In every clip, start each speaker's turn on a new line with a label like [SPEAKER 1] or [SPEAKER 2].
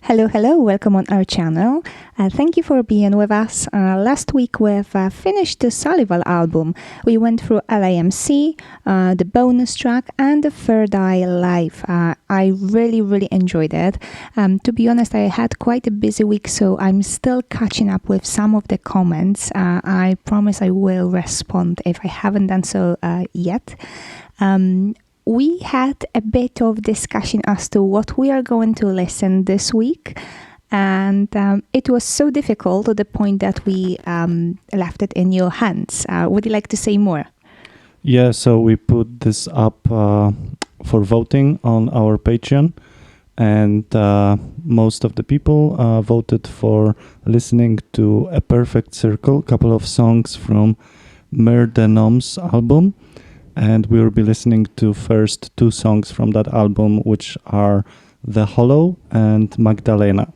[SPEAKER 1] Hello, hello, welcome on our channel. Thank you for being with us. Last week we've finished the Salival album. We went through LAMC, the bonus track and the Third Eye Live. I really enjoyed it. To be honest, I had quite a busy week, so I'm still catching up with some of the comments. I promise I will respond if I haven't done so yet. We had a bit of discussion as to what we are going to listen this week, and it was so difficult to the point that we left it in your hands. Would you like to say more?
[SPEAKER 2] Yeah, so we put this up for voting on our Patreon, and most of the people voted for listening to A Perfect Circle, a couple of songs from Mer De Noms album. And we will be listening to first two songs from that album, which are The Hollow and Magdalena.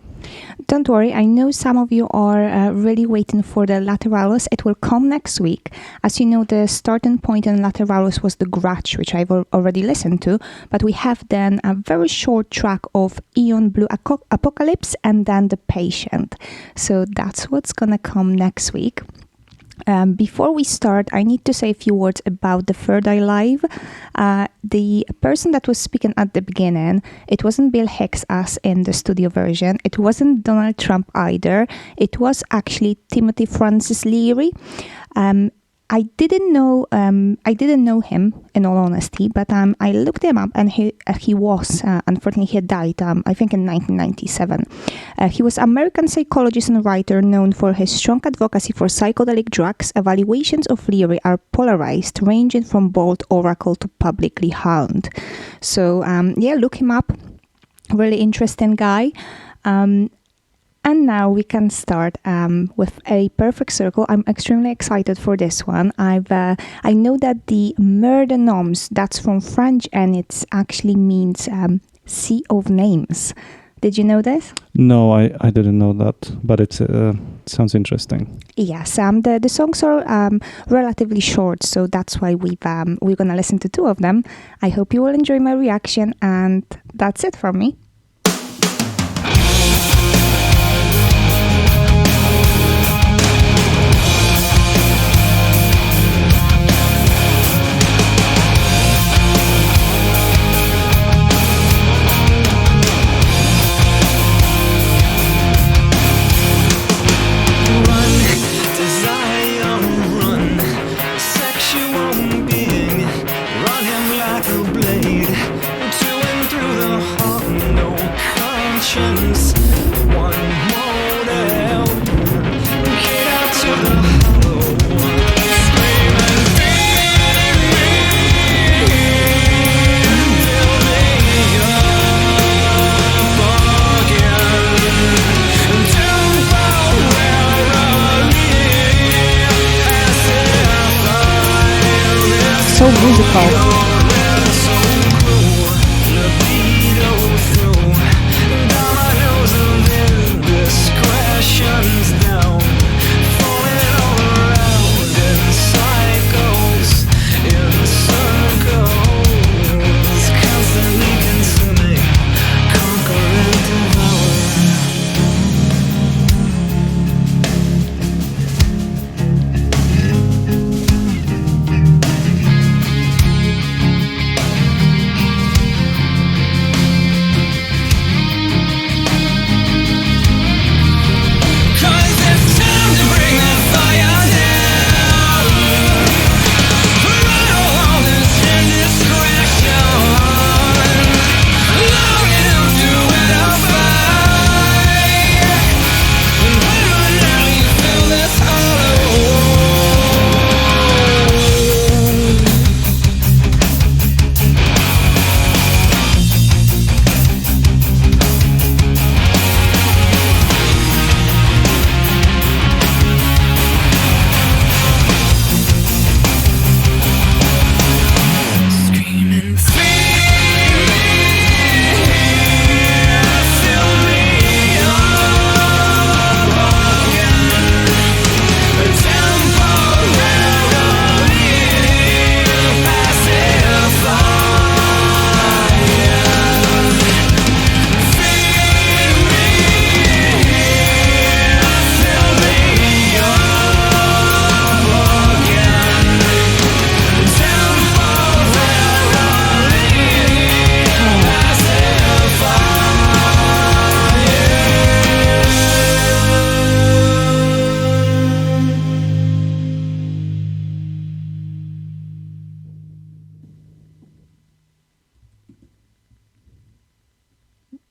[SPEAKER 1] Don't worry, I know some of you are really waiting for the Lateralus. It will come next week. As you know, the starting point in Lateralus was the Grudge, which I've already listened to. But we have then a very short track of Eon Blue Apocalypse and then The Patient. So that's what's gonna come next week. Before we start, I need to say a few words about the Third Eye Live. The person that was speaking at the beginning, it wasn't Bill Hicks as in the studio version. It wasn't Donald Trump either. It was actually Timothy Francis Leary. I didn't know him, in all honesty, but I looked him up, and he was unfortunately he died I think in 1997. He was American psychologist and writer known for his strong advocacy for psychedelic drugs. Evaluations of Leary are polarized, ranging from bold oracle to publicly hound. So look him up. Really interesting guy. And now we can start with A Perfect Circle. I'm extremely excited for this one. I know that the Mer De Noms, that's from French, and it actually means Sea of Names. Did you know this?
[SPEAKER 2] No, I didn't know that, but it sounds interesting.
[SPEAKER 1] Yes, the songs are relatively short, so that's why we're gonna listen to two of them. I hope you will enjoy my reaction, and that's it from me. So musical.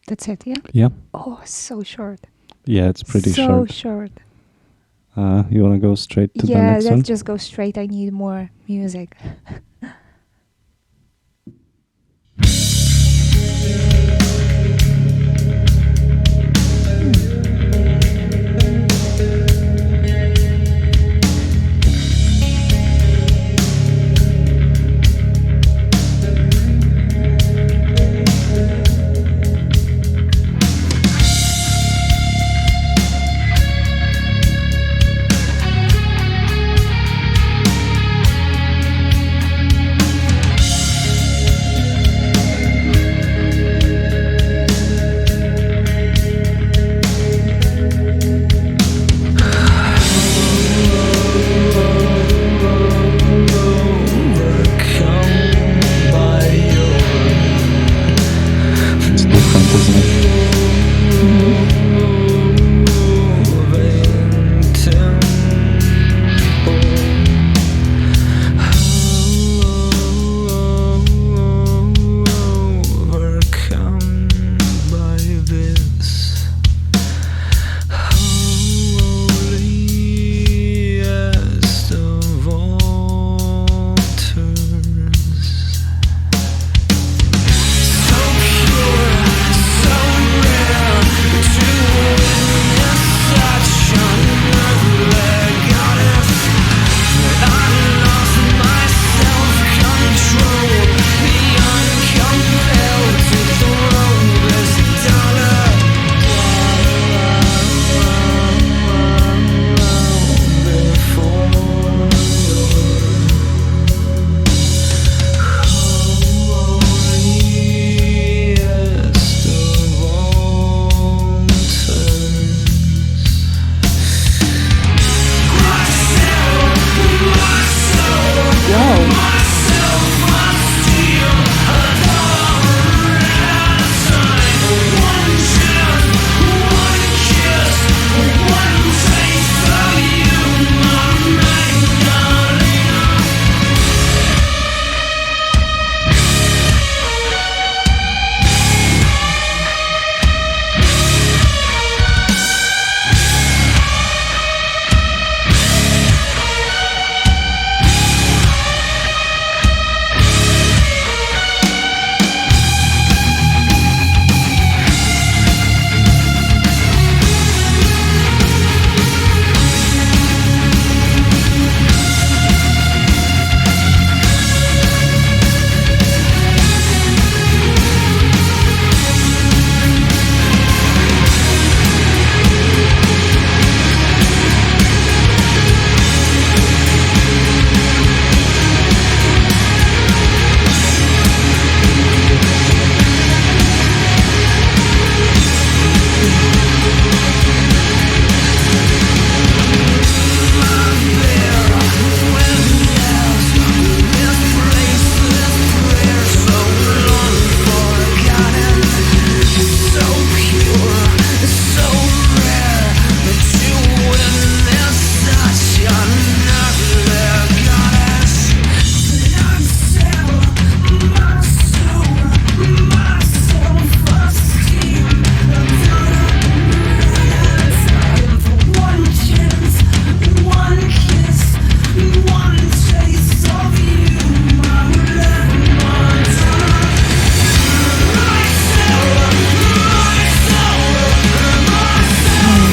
[SPEAKER 1] That's it, yeah?
[SPEAKER 2] Yeah.
[SPEAKER 1] Oh, so short.
[SPEAKER 2] Yeah, it's pretty
[SPEAKER 1] so
[SPEAKER 2] short.
[SPEAKER 1] short.
[SPEAKER 2] You want to go straight to the
[SPEAKER 1] Yeah,
[SPEAKER 2] next
[SPEAKER 1] let's
[SPEAKER 2] one?
[SPEAKER 1] just go straight. I need more music.
[SPEAKER 2] It's different, isn't it?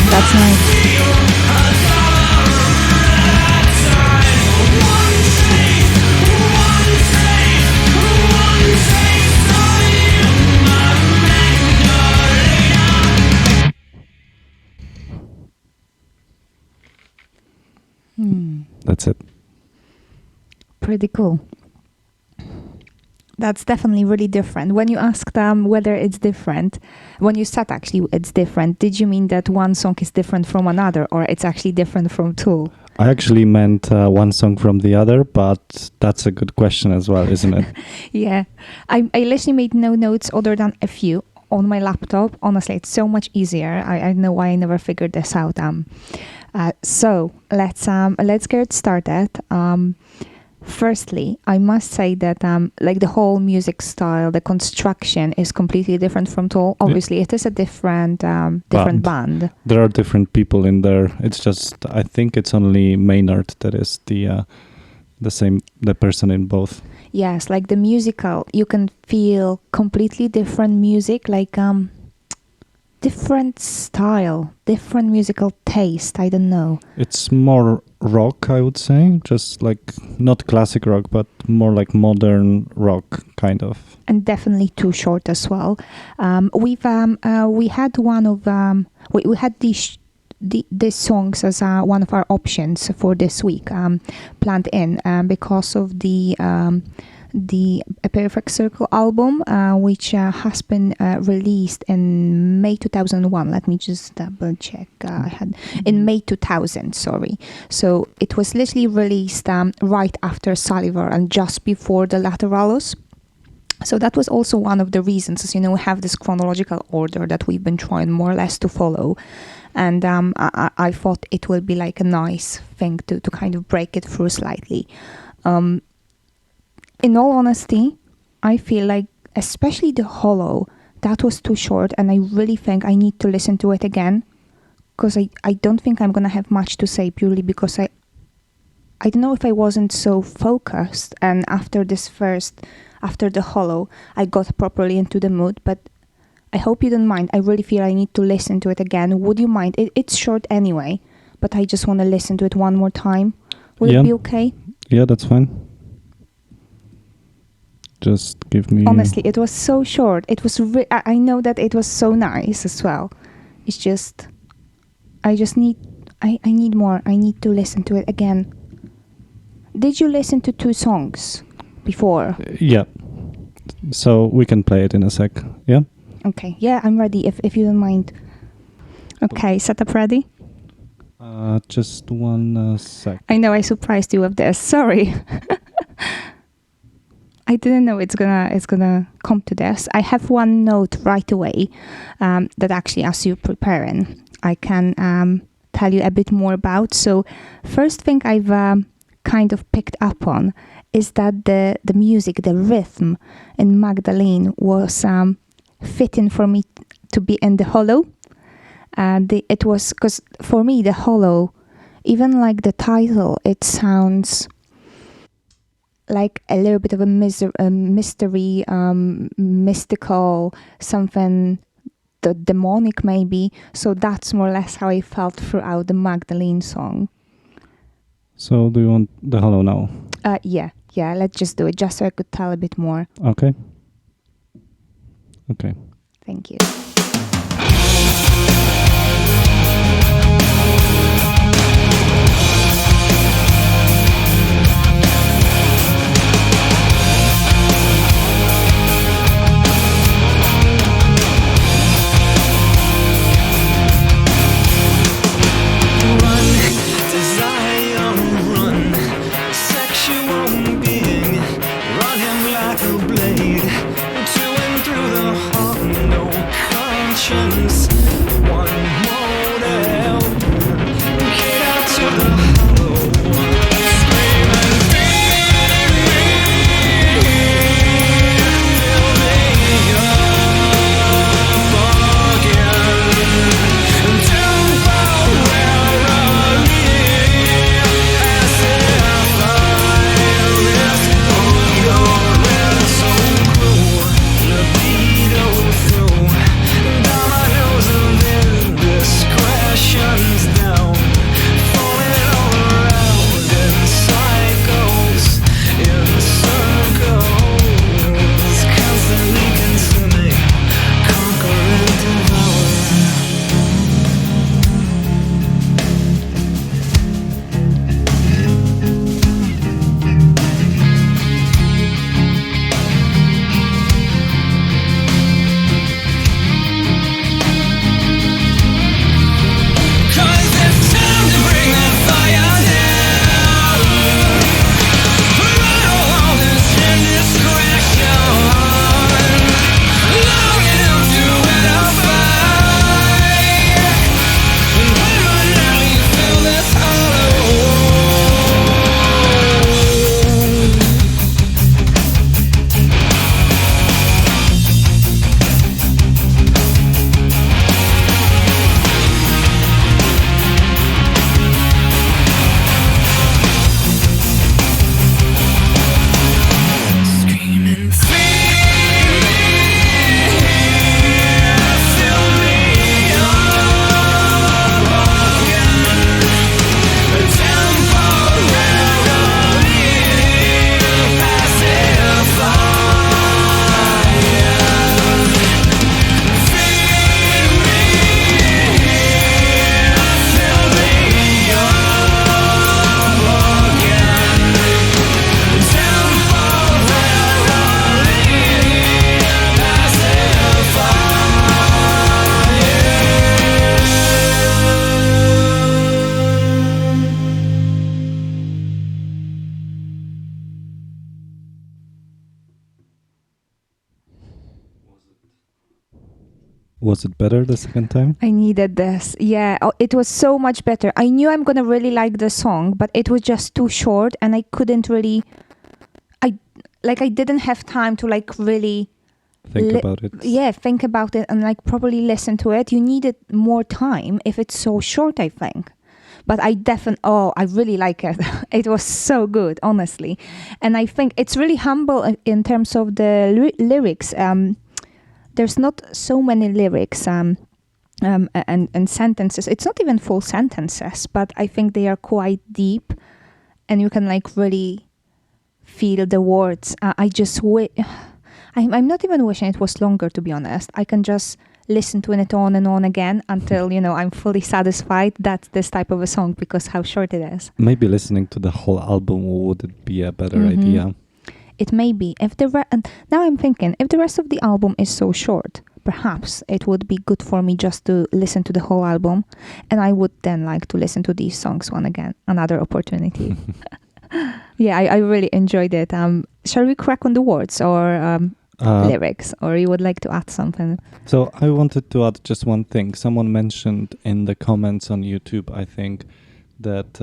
[SPEAKER 2] That's nice. That's it.
[SPEAKER 1] Pretty cool. That's definitely really different. When you asked them whether it's different, when you said actually it's different, did you mean that one song is different from another, or it's actually different from two?
[SPEAKER 2] I actually meant one song from the other, but that's a good question as well, isn't it?
[SPEAKER 1] Yeah. I literally made no notes other than a few on my laptop. Honestly, it's so much easier. I don't know why I never figured this out. So let's get started. Firstly, I must say that like the whole music style, the construction is completely different from Toll. Obviously, it is a different band.
[SPEAKER 2] There are different people in there. It's just I think it's only Maynard that is the person in both.
[SPEAKER 1] Yes, like the musical, you can feel completely different music, like different style, different musical taste. I don't know.
[SPEAKER 2] It's more rock, I would say, just like not classic rock, but more like modern rock, kind of.
[SPEAKER 1] And definitely too short as well. We had one of we had these songs as one of our options for this week planned in because of the A Perfect Circle album, which has been released in May 2001. Let me just double check. I had in May 2000. Sorry. So it was literally released right after Salival and just before the Lateralus. So that was also one of the reasons, as you know, we have this chronological order that we've been trying more or less to follow. And I thought it would be like a nice thing to kind of break it through slightly. In all honesty, I feel like, especially the Hollow, that was too short, and I really think I need to listen to it again, because I don't think I'm going to have much to say, purely because I don't know if I wasn't so focused, and after the Hollow, I got properly into the mood, but I hope you don't mind. I really feel I need to listen to it again. Would you mind? It's short anyway, but I just want to listen to it one more time. Will it be okay?
[SPEAKER 2] Yeah, that's fine. Just give me...
[SPEAKER 1] Honestly, it was so short. It was. I know that it was so nice as well. It's just, I need more. I need to listen to it again. Did you listen to 2 songs before?
[SPEAKER 2] Yeah. So we can play it in a sec. Yeah.
[SPEAKER 1] Okay. Yeah, I'm ready. If you don't mind. Okay, setup ready.
[SPEAKER 2] Just one sec.
[SPEAKER 1] I know I surprised you with this. Sorry. I didn't know it's gonna come to this. I have one note right away that actually, as you're preparing, I can tell you a bit more about. So, first thing I've kind of picked up on is that the music, the rhythm in Magdalena was fitting for me to be in the Hollow. It was, because for me the Hollow, even like the title, it sounds like a little bit of a mystery, mystical, something demonic maybe. So that's more or less how I felt throughout the Magdalene song.
[SPEAKER 2] So do you want the Hollow now?
[SPEAKER 1] Yeah, let's just do it, just so I could tell a bit more.
[SPEAKER 2] Okay.
[SPEAKER 1] Thank you.
[SPEAKER 3] Run him like a blade, to and through the heart, no
[SPEAKER 2] Was it better the second time?
[SPEAKER 1] I needed this. Yeah, it was so much better. I knew I'm gonna really like the song, but it was just too short, and I couldn't really. I didn't have time to like really.
[SPEAKER 2] Think about it.
[SPEAKER 1] Yeah, think about it and like probably listen to it. You needed more time if it's so short, I think. But I really like it. It was so good, honestly. And I think it's really humble in terms of the lyrics. There's not so many lyrics and sentences. It's not even full sentences, but I think they are quite deep, and you can like really feel the words. I'm not even wishing it was longer, to be honest. I can just listen to it on and on again until, I'm fully satisfied. That's this type of a song because how short it is.
[SPEAKER 2] Maybe listening to the whole album would it be a better idea.
[SPEAKER 1] It may be. And now I'm thinking, if the rest of the album is so short, perhaps it would be good for me just to listen to the whole album. And I would then like to listen to these songs another opportunity. Yeah, I really enjoyed it. Shall we crack on the words or lyrics, or you would like to add something?
[SPEAKER 2] So I wanted to add just one thing. Someone mentioned in the comments on YouTube, I think, that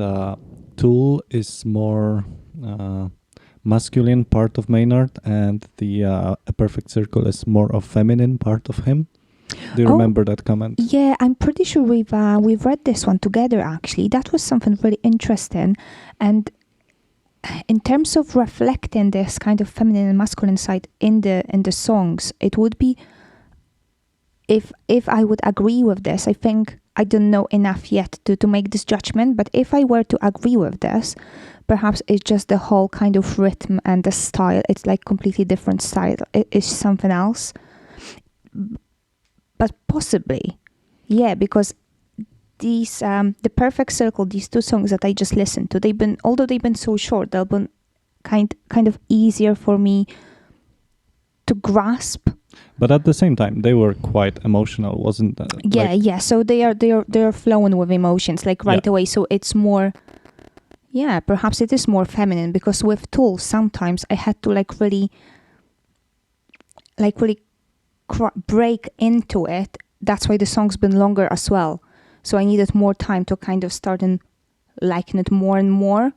[SPEAKER 2] Tool is more masculine part of Maynard, and the A Perfect Circle is more of feminine part of him. Do you remember that comment?
[SPEAKER 1] Yeah, I'm pretty sure we've read this one together. Actually, that was something really interesting, and in terms of reflecting this kind of feminine and masculine side in the songs, it would be, if I would agree with this, I think I don't know enough yet to make this judgment, but if I were to agree with this, perhaps it's just the whole kind of rhythm and the style. It's like completely different style. It is something else. But possibly, yeah, because these The Perfect Circle, these two songs that I just listened to, although they've been so short, they've been kind of easier for me to grasp.
[SPEAKER 2] But at the same time, they were quite emotional, wasn't that?
[SPEAKER 1] Yeah. So they are flowing with emotions like right away. So it's more. Yeah, perhaps it is more feminine, because with Tool sometimes I had to really break into it. That's why the song's been longer as well. So I needed more time to kind of start and liking it more and more.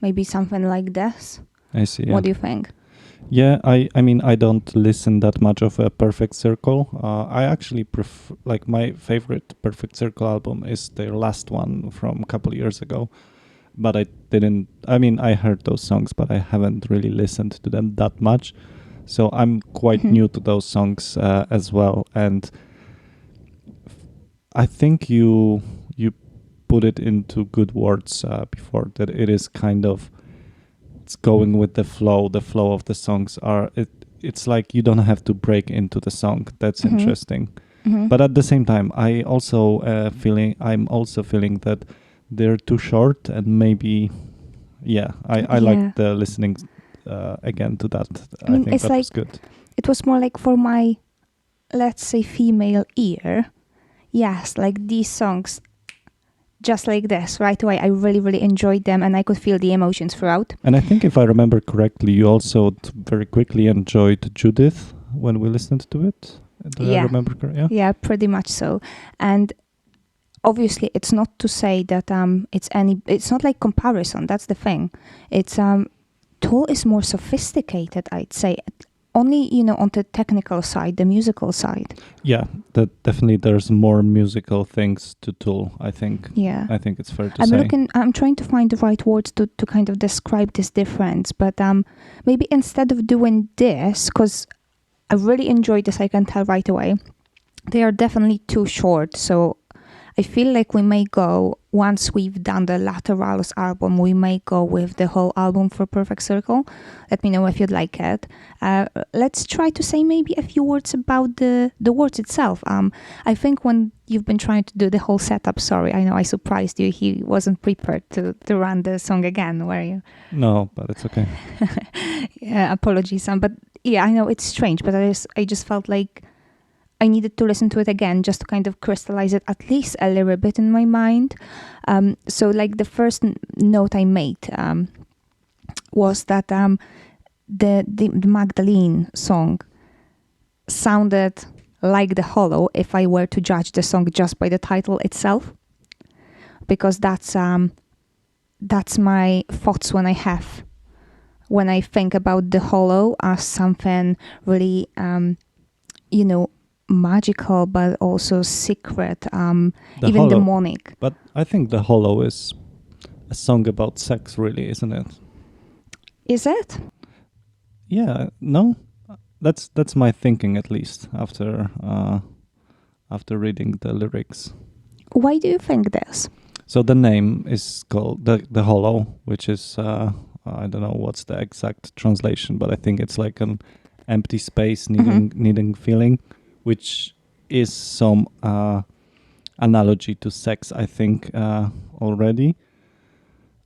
[SPEAKER 1] Maybe something like this.
[SPEAKER 2] I see. Yeah.
[SPEAKER 1] What do you think?
[SPEAKER 2] Yeah, I mean, I don't listen that much of A Perfect Circle. I actually prefer, my favorite Perfect Circle album is their last one from a couple of years ago. But I heard those songs, but I haven't really listened to them that much. So I'm quite new to those songs as well. And I think you put it into good words before, that it is kind of, it's going with the flow. The flow of the songs it's like you don't have to break into the song. That's interesting. But at the same time, I'm also feeling that they're too short, and maybe, I like the listening again to that. I think that was good.
[SPEAKER 1] It was more like for my, let's say, female ear. Yes, like these songs, just like this, right away. I really, really enjoyed them, and I could feel the emotions throughout.
[SPEAKER 2] And I think if I remember correctly, you also very quickly enjoyed Judith when we listened to it. Do I remember correctly?
[SPEAKER 1] Yeah, pretty much so. And obviously, it's not to say that it's not like comparison. That's the thing. It's Tool is more sophisticated, I'd say. Only, on the technical side, the musical side.
[SPEAKER 2] Yeah, that definitely there's more musical things to Tool, I think.
[SPEAKER 1] Yeah.
[SPEAKER 2] I think it's fair to say.
[SPEAKER 1] I'm trying to find the right words to kind of describe this difference, but maybe instead of doing this, because I really enjoyed this, I can tell right away, they are definitely too short, so I feel like we may go, once we've done the Lateralus album, we may go with the whole album for Perfect Circle. Let me know if you'd like it. Let's try to say maybe a few words about the words itself. I think when you've been trying to do the whole setup, sorry, I know I surprised you. He wasn't prepared to run the song again, were you?
[SPEAKER 2] No, but it's okay.
[SPEAKER 1] Yeah, apologies, but yeah, I know it's strange, but I just felt like I needed to listen to it again just to kind of crystallize it at least a little bit in my mind. So like the first note I made was that the Magdalene song sounded like The Hollow if I were to judge the song just by the title itself, because that's my thoughts when I think about The Hollow as something really magical, but also secret, even demonic.
[SPEAKER 2] But I think The Hollow is a song about sex, really, isn't it?
[SPEAKER 1] Is it?
[SPEAKER 2] Yeah, no, that's my thinking, at least after reading the lyrics.
[SPEAKER 1] Why do you think this?
[SPEAKER 2] So the name is called the Hollow, which is I don't know what's the exact translation, but I think it's like an empty space needing feeling, which is some analogy to sex, I think, already.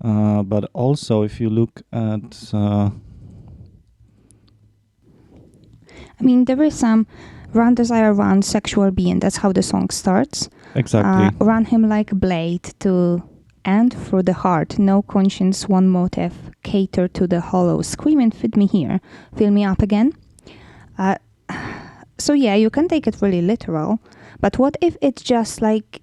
[SPEAKER 2] But also, if you look at...
[SPEAKER 1] there is some run desire, run sexual being. That's how the song starts.
[SPEAKER 2] Exactly.
[SPEAKER 1] Run him like a blade to end through the heart. No conscience, one motive. Cater to the hollow. Screaming, feed me here. Fill me up again. So yeah, you can take it really literal. But what if it's just like...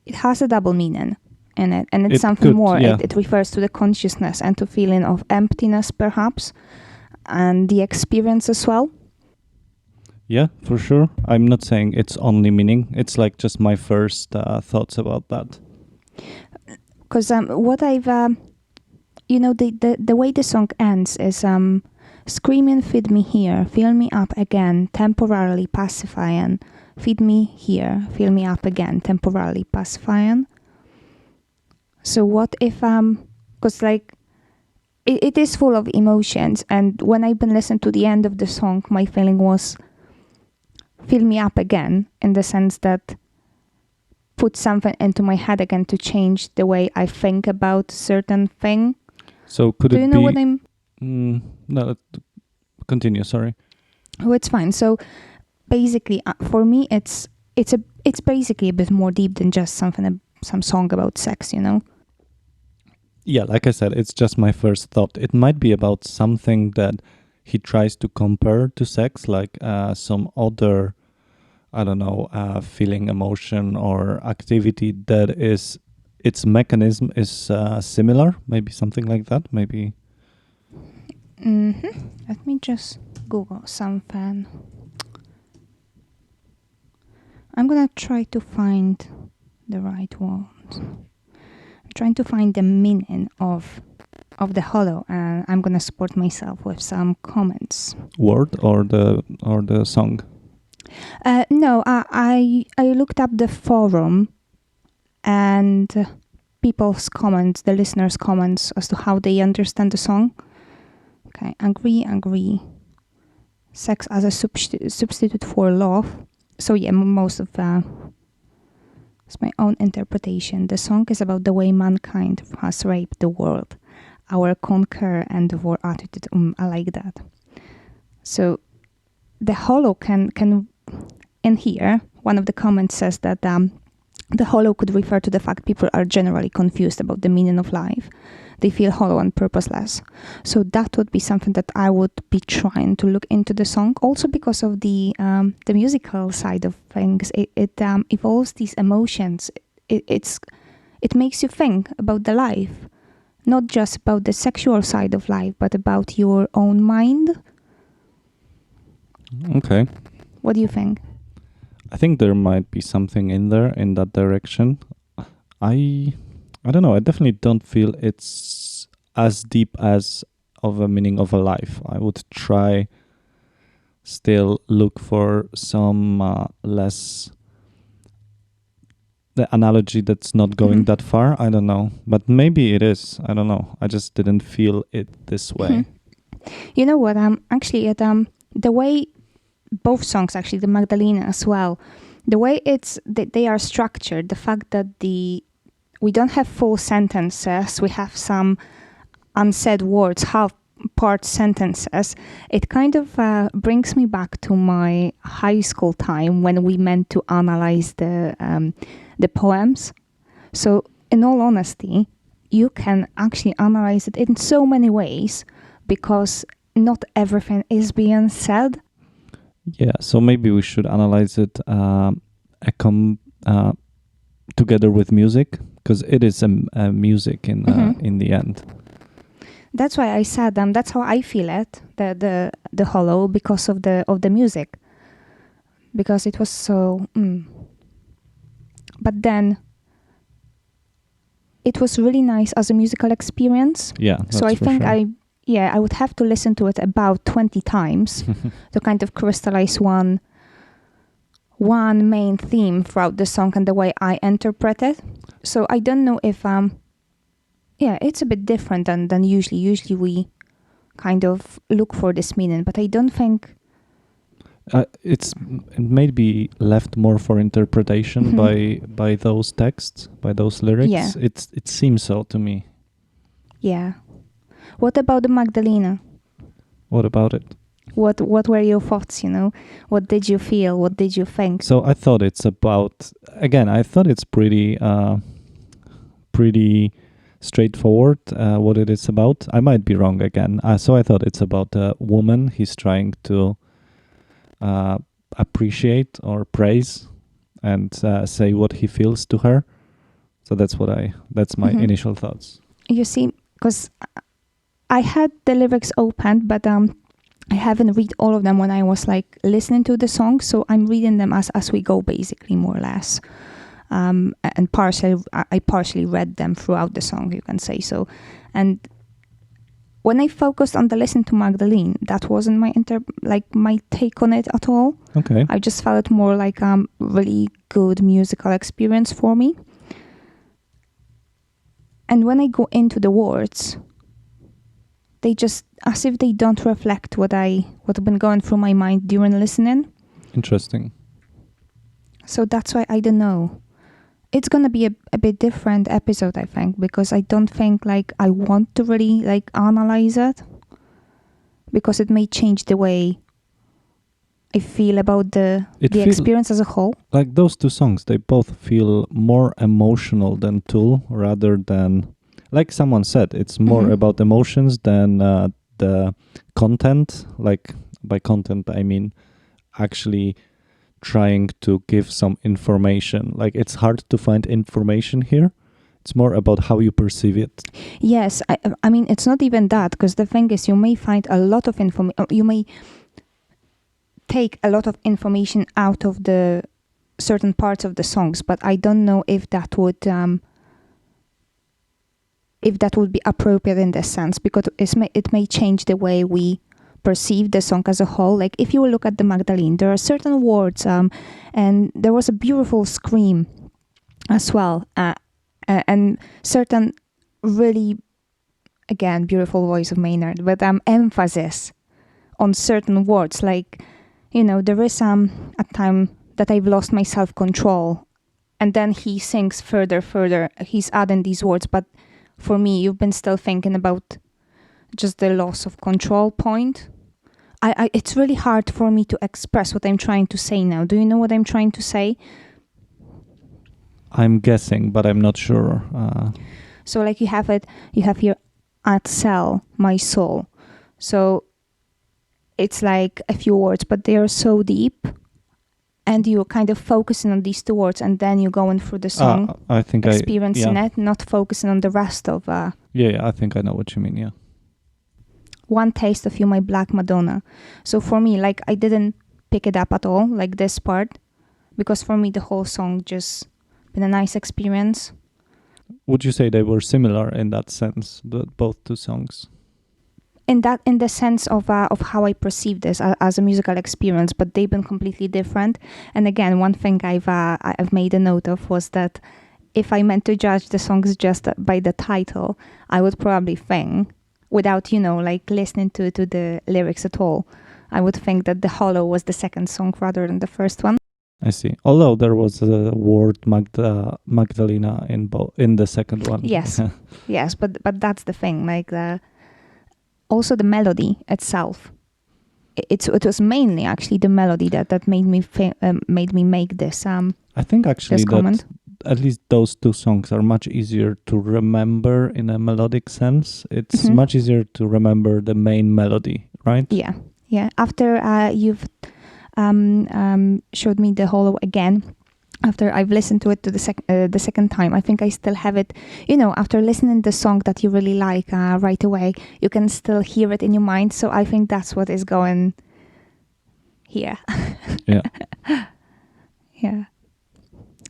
[SPEAKER 1] It has a double meaning in it. And it's something more.
[SPEAKER 2] Yeah.
[SPEAKER 1] It refers to the consciousness and to feeling of emptiness, perhaps. And the experience as well.
[SPEAKER 2] Yeah, for sure. I'm not saying it's only meaning. It's like just my first thoughts about that.
[SPEAKER 1] Because what I've, the way the song ends is screaming, feed me here, fill me up again, temporarily pacifying. Feed me here, fill me up again, temporarily pacifying. So what if, because like, it is full of emotions. And when I've been listening to the end of the song, my feeling was, fill me up again, in the sense that put something into my head again to change the way I think about certain thing.
[SPEAKER 2] So could
[SPEAKER 1] Do you know what I'm...
[SPEAKER 2] No, continue, sorry.
[SPEAKER 1] Oh, it's fine. So basically, for me, it's basically a bit more deep than just some song about sex,
[SPEAKER 2] Yeah, like I said, it's just my first thought. It might be about something that he tries to compare to sex, like some other, I don't know, feeling, emotion, or activity that is, its mechanism is similar, maybe something like that, maybe.
[SPEAKER 1] Let me just Google something. I'm gonna try to find the right words. I'm trying to find the meaning of the hollow, and I'm gonna support myself with some comments.
[SPEAKER 2] Word or the song?
[SPEAKER 1] No, I looked up the forum and people's comments, the listeners' comments as to how they understand the song. Okay, agree. Sex as a substitute for love. So yeah, most of it's my own interpretation. The song is about the way mankind has raped the world. Our conquer and devour attitude. I like that. So the hollow can in here, one of the comments says that the hollow could refer to the fact people are generally confused about the meaning of life. They feel hollow and purposeless. So that would be something that I would be trying to look into the song. Also because of the musical side of things. It evolves these emotions. It makes you think about the life. Not just about the sexual side of life, but about your own mind.
[SPEAKER 2] Okay.
[SPEAKER 1] What do you think?
[SPEAKER 2] I think there might be something in there in that direction. I don't know. I definitely don't feel it's as deep as of a meaning of a life. I would try still look for some less the analogy that's not going that far. I don't know, but maybe it is. I don't know. I just didn't feel it this way.
[SPEAKER 1] You know what? Actually, the way both songs, actually, the Magdalena as well, the way they are structured, the fact that we don't have full sentences, we have some unsaid words, half part sentences. It kind of brings me back to my high school time when we meant to analyze the poems. So, in all honesty, you can actually analyze it in so many ways because not everything is being said.
[SPEAKER 2] Yeah, so maybe we should analyze it uh, together with music, because it is a music in the end.
[SPEAKER 1] That's why I said that's how I feel it, the hollow, because of the music, because it was so. But then it was really nice as a musical experience.
[SPEAKER 2] Yeah,
[SPEAKER 1] So I
[SPEAKER 2] for
[SPEAKER 1] think
[SPEAKER 2] sure.
[SPEAKER 1] I would have to listen to it about 20 times to kind of crystallize one main theme throughout the song and the way I interpret it. So I don't know if it's a bit different than usually. Usually we kind of look for this meaning, but I don't think
[SPEAKER 2] It may be left more for interpretation by those texts, by those lyrics.
[SPEAKER 1] Yeah.
[SPEAKER 2] It seems so to me.
[SPEAKER 1] Yeah. What about the Magdalena?
[SPEAKER 2] What about it?
[SPEAKER 1] What were your thoughts, What did you feel? What did you think?
[SPEAKER 2] So I thought it's about, again, I thought it's pretty straightforward what it is about. I might be wrong again. So I thought it's about a woman he's trying to appreciate or praise and say what he feels to her. So that's my initial thoughts.
[SPEAKER 1] You see, because I had the lyrics opened, but I haven't read all of them when I was like listening to the song, so I'm reading them as we go, basically, more or less. And I partially read them throughout the song, you can say so. And when I focused on the listen to Magdalene, that wasn't my take on it at all.
[SPEAKER 2] Okay.
[SPEAKER 1] I just felt more like really good musical experience for me. And when I go into the words, they just, as if they don't reflect what have been going through my mind during listening.
[SPEAKER 2] Interesting.
[SPEAKER 1] So that's why I don't know. It's gonna be a bit different episode, I think, because I don't think like I want to really like analyze it, because it may change the way I feel about the experience as a whole.
[SPEAKER 2] Like those two songs, they both feel more emotional than Tool, rather than, like someone said, it's more about emotions than the content. Like by content, I mean actually trying to give some information. Like it's hard to find information here. It's more about how you perceive it.
[SPEAKER 1] Yes, I mean, it's not even that, because the thing is, you may find a lot of information, you may take a lot of information out of the certain parts of the songs, but I don't know if that would be appropriate in this sense, because it may change the way we perceive the song as a whole. Like if you look at the Magdalene, there are certain words, and there was a beautiful scream as well, and certain really, again, beautiful voice of Maynard, but emphasis on certain words. Like, there is a time that I've lost my self-control, and then he sings further, he's adding these words, but for me, you've been still thinking about just the loss of control point. It's really hard for me to express what I'm trying to say now. Do you know what I'm trying to say?
[SPEAKER 2] I'm guessing, but I'm not sure.
[SPEAKER 1] So like you have here, at cell, my soul. So it's like a few words, but they are so deep, and you're kind of focusing on these two words, and then you're going through the song,
[SPEAKER 2] I think
[SPEAKER 1] experiencing it, not focusing on the rest of...
[SPEAKER 2] Yeah, I think I know what you mean, yeah.
[SPEAKER 1] One Taste of You, My Black Madonna. So for me, like, I didn't pick it up at all, like this part, because for me, the whole song just been a nice experience.
[SPEAKER 2] Would you say they were similar in that sense, both two songs?
[SPEAKER 1] In the sense of how I perceive this as a musical experience, but they've been completely different. And again, one thing I've made a note of was that if I meant to judge the songs just by the title, I would probably think, without like listening to the lyrics at all, I would think that The Hollow was the second song rather than the first one.
[SPEAKER 2] I see. Although there was a word Magdalena in the second one.
[SPEAKER 1] Yes, yes, but that's the thing. Like also the melody itself. It was mainly actually the melody that made me make this.
[SPEAKER 2] I think actually
[SPEAKER 1] this comment.
[SPEAKER 2] At least those two songs are much easier to remember in a melodic sense. It's much easier to remember the main melody, right?
[SPEAKER 1] Yeah. After you've showed me the Hollow again. After I've listened to it to the second time, I think I still have it. After listening the song that you really like right away, you can still hear it in your mind. So I think that's what is going here.
[SPEAKER 2] Yeah.
[SPEAKER 1] Yeah.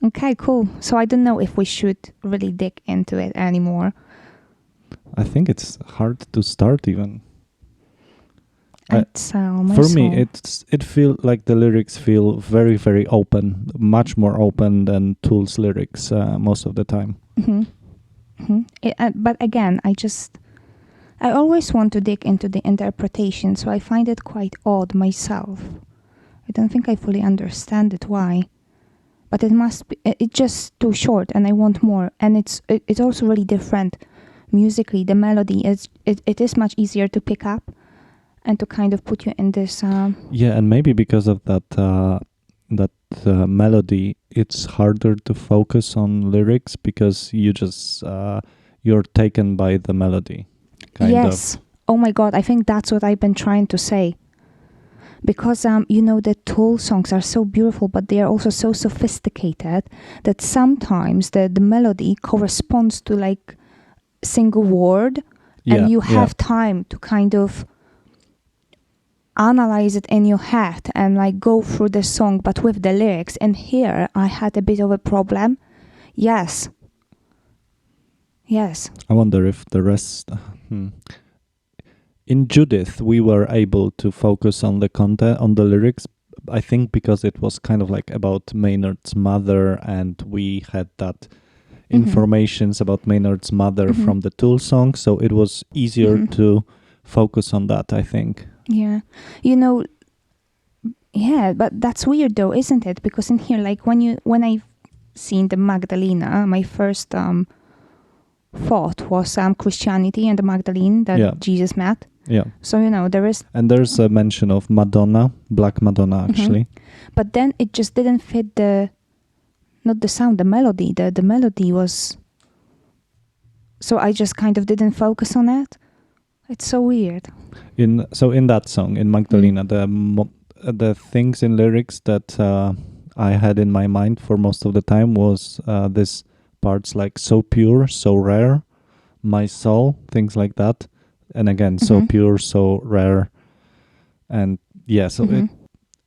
[SPEAKER 1] Okay, cool. So I don't know if we should really dig into it anymore.
[SPEAKER 2] I think it's hard to start even.
[SPEAKER 1] For
[SPEAKER 2] me, it feel like the lyrics feel very, very open, much more open than Tool's lyrics most of the time.
[SPEAKER 1] Mm-hmm. Mm-hmm. But again, I always want to dig into the interpretation, so I find it quite odd myself. I don't think I fully understand it why, but it's just too short, and I want more. And it's also really different musically. The melody it is much easier to pick up and to kind of put you in this.
[SPEAKER 2] Yeah, and maybe because of that melody, it's harder to focus on lyrics because you're taken by the melody.
[SPEAKER 1] Yes. Oh my God, I think that's what I've been trying to say. Because the Tool songs are so beautiful, but they are also so sophisticated that sometimes the melody corresponds to like single word, and you have time to kind of analyze it in your head and like go through the song, but with the lyrics. And here I had a bit of a problem. Yes.
[SPEAKER 2] I wonder if the rest. In Judith, we were able to focus on the content, on the lyrics. I think because it was kind of like about Maynard's mother, and we had that informations about Maynard's mother from the Tool song, so it was easier to focus on that, I think.
[SPEAKER 1] Yeah. But that's weird though, isn't it? Because in here, like when I've seen the Magdalena, my first thought was Christianity and the Magdalene that Jesus met.
[SPEAKER 2] Yeah.
[SPEAKER 1] So, there is...
[SPEAKER 2] And there's a mention of Madonna, Black Madonna, actually.
[SPEAKER 1] But then it just didn't fit not the sound, the melody. The melody was... So I just kind of didn't focus on it. It's so weird.
[SPEAKER 2] In that song, in Magdalena, the things in lyrics that I had in my mind for most of the time was this parts like so pure, so rare, my soul, things like that. And again, so pure, so rare. And so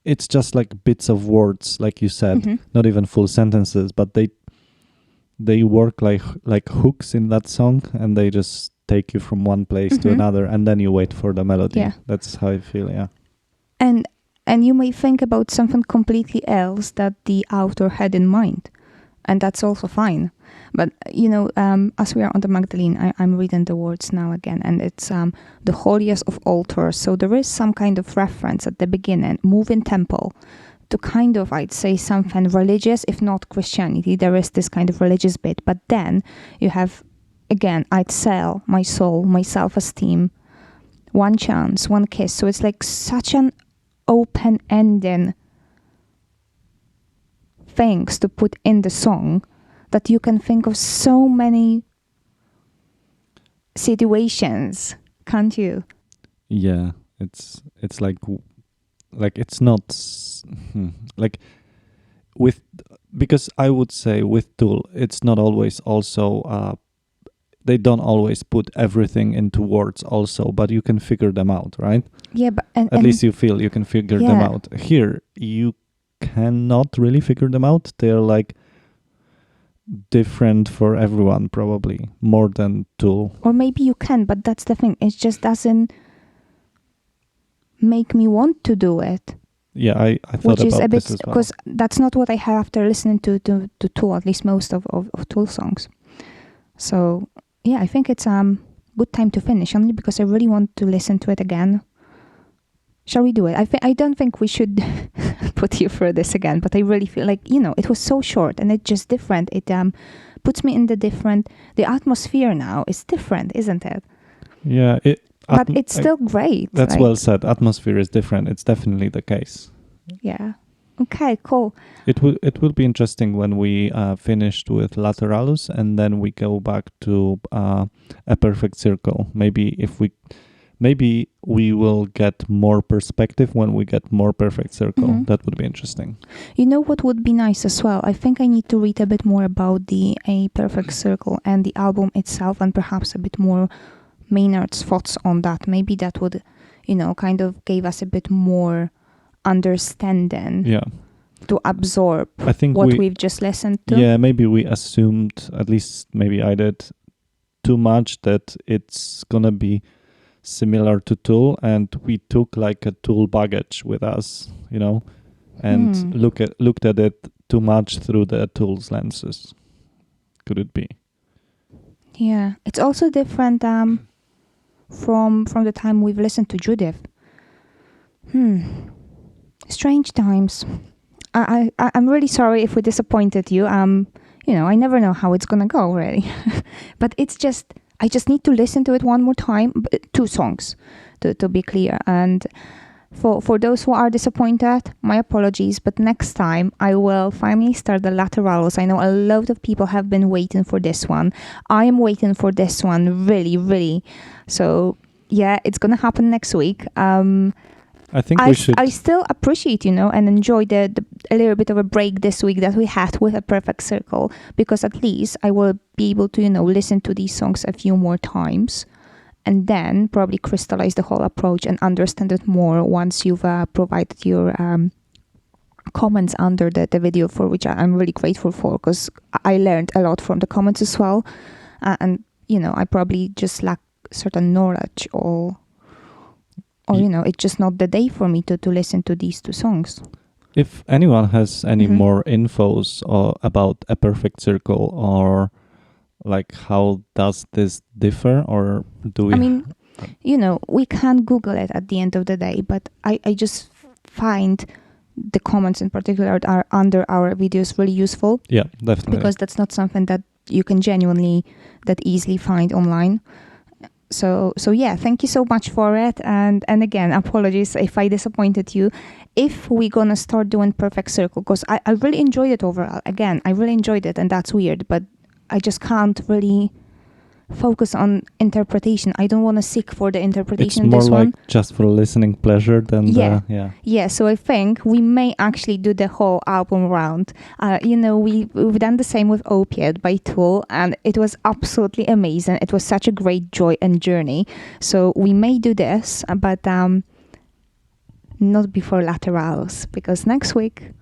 [SPEAKER 2] it's just like bits of words, like you said, not even full sentences, but they work like hooks in that song, and they just take you from one place to another, and then you wait for the melody. Yeah. That's how I feel, yeah.
[SPEAKER 1] And you may think about something completely else that the author had in mind, and that's also fine. But, as we are on the Magdalene, I'm reading the words now again, and it's the holiest of altars. So there is some kind of reference at the beginning, moving temple, to kind of, I'd say, something religious, if not Christianity. There is this kind of religious bit. But then you have, again, I'd sell my soul, my self-esteem, one chance, one kiss. So it's like such an open-ending things to put in the song that you can think of so many situations, can't you?
[SPEAKER 2] Yeah, it's like it's not like with, because I would say with Tool, it's not always also they don't always put everything into words also, but you can figure them out, right?
[SPEAKER 1] Yeah, but
[SPEAKER 2] at least you feel you can figure them out. Here you cannot really figure them out. They're like different for everyone, probably more than Tool.
[SPEAKER 1] Or maybe you can, but that's the thing. It just doesn't make me want to do it.
[SPEAKER 2] Yeah, I thought
[SPEAKER 1] which is
[SPEAKER 2] about
[SPEAKER 1] a bit,
[SPEAKER 2] this as well.
[SPEAKER 1] because that's not what I have after listening to Tool, at least most of Tool songs. So yeah, I think it's good time to finish, only because I really want to listen to it again. Shall we do it? I don't think we should put you through this again, but I really feel like, it was so short and it's just different. It puts me in the atmosphere now is different, isn't it?
[SPEAKER 2] Yeah.
[SPEAKER 1] But it's still great.
[SPEAKER 2] That's well said. Atmosphere is different. It's definitely the case.
[SPEAKER 1] Yeah. Okay, cool.
[SPEAKER 2] It will be interesting when we finished with Lateralus, and then we go back to A Perfect Circle. Maybe if we maybe we will get more perspective when we get more Perfect Circle.
[SPEAKER 1] Mhm.
[SPEAKER 2] That would be interesting.
[SPEAKER 1] You know what would be nice as well? I think I need to read a bit more about the A Perfect Circle and the album itself, and perhaps a bit more Maynard's thoughts on that. Maybe that would, kind of give us a bit more understanding
[SPEAKER 2] Yeah.
[SPEAKER 1] to absorb
[SPEAKER 2] I think
[SPEAKER 1] what we've just listened to.
[SPEAKER 2] Yeah, maybe we assumed, at least maybe I did, too much that it's gonna be similar to Tool, and we took like a Tool baggage with us, and looked at it too much through the Tool's lenses. Could it be?
[SPEAKER 1] Yeah, it's also different from the time we've listened to Judith. Strange times. I'm really sorry if we disappointed you. I never know how it's gonna go, really. But I just need to listen to it one more time. 2 songs, to be clear. And for those who are disappointed, my apologies. But next time, I will finally start the Lateralus. I know a lot of people have been waiting for this one. I am waiting for this one, really, really. So yeah, it's gonna happen next week.
[SPEAKER 2] I think we should.
[SPEAKER 1] I still appreciate, and enjoy a little bit of a break this week that we had with A Perfect Circle, because at least I will be able to, listen to these songs a few more times, and then probably crystallize the whole approach and understand it more once you've provided your comments under the video, for which I'm really grateful for, because I learned a lot from the comments as well. And, I probably just lack certain knowledge or it's just not the day for me to listen to these 2 songs.
[SPEAKER 2] If anyone has any more infos about A Perfect Circle, or like how does this differ, or do we?
[SPEAKER 1] I mean, we can Google it at the end of the day, but I just find the comments in particular that are under our videos really useful.
[SPEAKER 2] Yeah, definitely.
[SPEAKER 1] Because that's not something that you can genuinely that easily find online. So yeah, thank you so much for it. And again, apologies if I disappointed you. If we're gonna start doing Perfect Circle, because I really enjoyed it overall. Again, I really enjoyed it, and that's weird, but I just can't really focus on interpretation. I don't want to seek for the interpretation.
[SPEAKER 2] It's more
[SPEAKER 1] this
[SPEAKER 2] like
[SPEAKER 1] one.
[SPEAKER 2] just for listening pleasure than
[SPEAKER 1] Yeah, so I think we may actually do the whole album round. We've done the same with Opiate by Tool, and it was absolutely amazing. It was such a great joy and journey. So we may do this, but not before Lateralus, because next week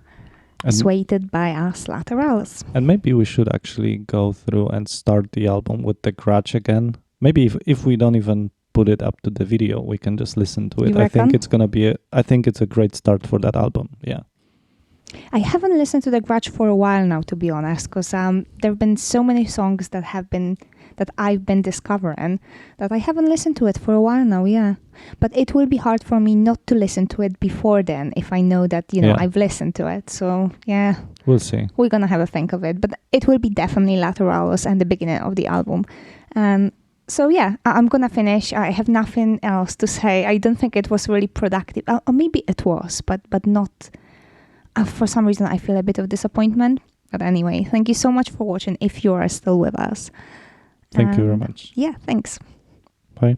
[SPEAKER 1] is waited by us Lateralus.
[SPEAKER 2] And maybe we should actually go through and start the album with the Grudge again. Maybe if we don't even put it up to the video, we can just listen to it. I think it's gonna be I think it's a great start for that album. Yeah.
[SPEAKER 1] I haven't listened to The Grudge for a while now, to be honest, because there have been so many songs that I've been discovering that I haven't listened to it for a while now. Yeah, but it will be hard for me not to listen to it before then if I know that I've listened to it. So yeah,
[SPEAKER 2] we'll see.
[SPEAKER 1] We're gonna have a think of it, but it will be definitely Lateralus and the beginning of the album. So yeah, I'm gonna finish. I have nothing else to say. I don't think it was really productive, or maybe it was, but not. For some reason, I feel a bit of disappointment. But anyway, thank you so much for watching if you are still with us.
[SPEAKER 2] Thank you very much.
[SPEAKER 1] Yeah, thanks.
[SPEAKER 2] Bye.